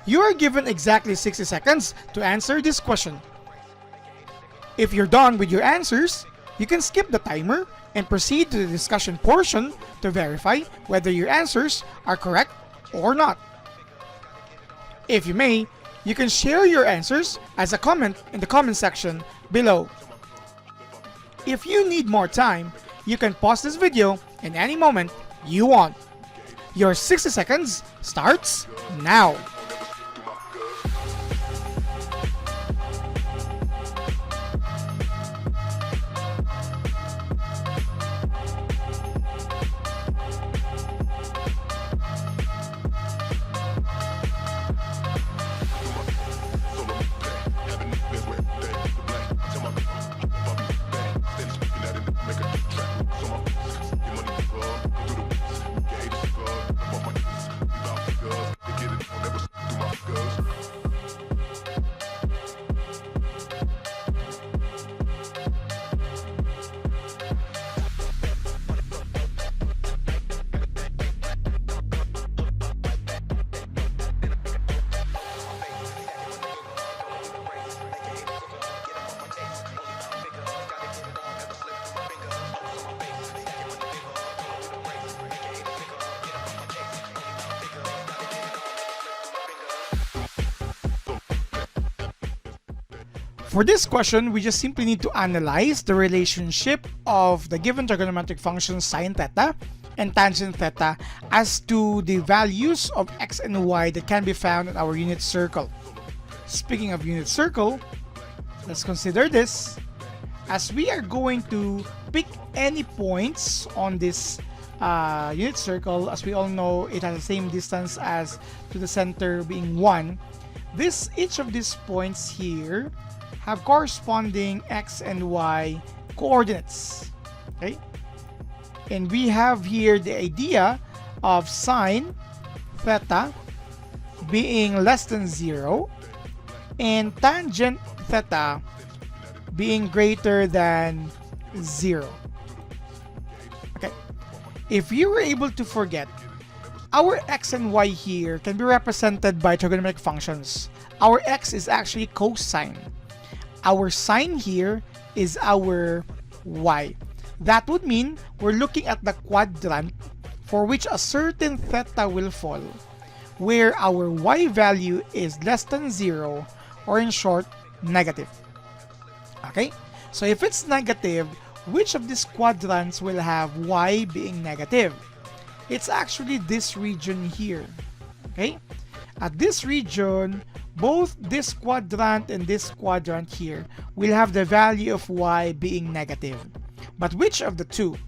You are given exactly 60 seconds to answer this question. If you're done with your answers, you can skip the timer and proceed to the discussion portion to verify whether your answers are correct or not. If you may, you can share your answers as a comment in the comment section below. If you need more time, you can pause this video in any moment you want. Your 60 seconds starts now. For this question, we just simply need to analyze the relationship of the given trigonometric function sine theta and tangent theta as to the values of x and y that can be found in our unit circle. Speaking of unit circle, let's consider this, as we are going to pick any points on this unit circle. As we all know, it has the same distance as to the center being 1. Each of these points here have corresponding x and y coordinates. Okay? And we have here the idea of sine theta being less than 0 and tangent theta being greater than 0. Okay. If you were able to forget, our x and y here can be represented by trigonometric functions. Our x is actually cosine. Our sine here is our y. That would mean we're looking at the quadrant for which a certain theta will fall, where our y value is less than 0, or in short, negative. Okay? So if it's negative, which of these quadrants will have y being negative? It's actually this region here. Okay? At this region, both this quadrant and this quadrant here will have the value of y being negative. But which of the two?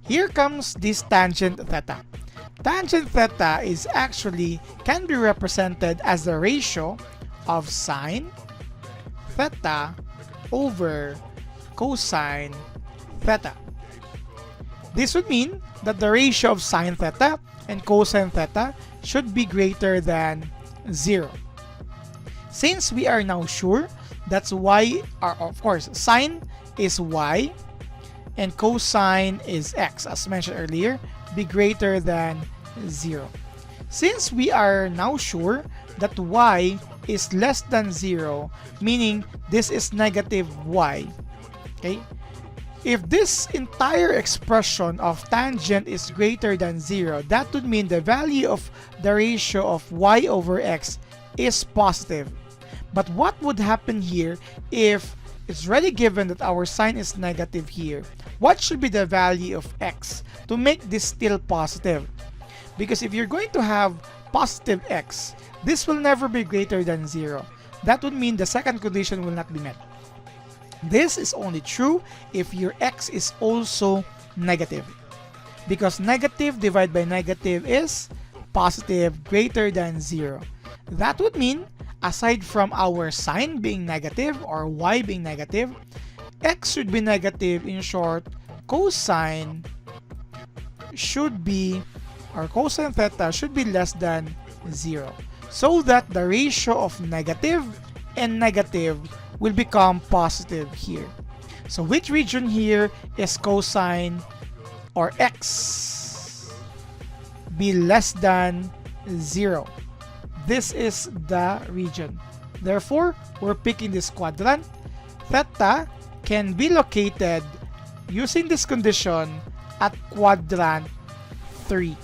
Here comes this tangent theta. Tangent theta is actually can be represented as the ratio of sine theta over cosine theta. This would mean that the ratio of sine theta and cosine theta should be greater than 0. Since we are now sure that y, of course, sine is y and cosine is x, as mentioned earlier, be greater than 0. Since we are now sure that y is less than 0, meaning this is negative y, okay? If this entire expression of tangent is greater than 0, that would mean the value of the ratio of y over x is positive. But what would happen here if it's already given that our sine is negative here? What should be the value of x to make this still positive? Because if you're going to have positive x, this will never be greater than 0. That would mean the second condition will not be met. This is only true if your x is also negative. Because negative divided by negative is positive greater than 0. That would mean, aside from our sine being negative or y being negative, x should be negative. In short, cosine should be, or cosine theta should be less than 0. So that the ratio of negative and negative will become positive here. So which region here is cosine or x be less than 0? this is the region. Therefore, we're picking this quadrant. Theta can be located using this condition at quadrant 3.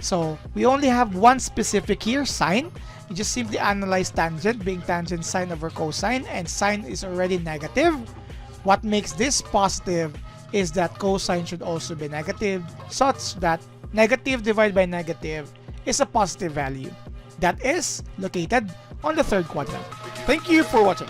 So we only have one specific here, sine. You just simply analyze tangent, being tangent sine over cosine, and sine is already negative. What makes this positive is that cosine should also be negative, such that negative divided by negative is a positive value. That is located on the third quadrant. Thank you for watching.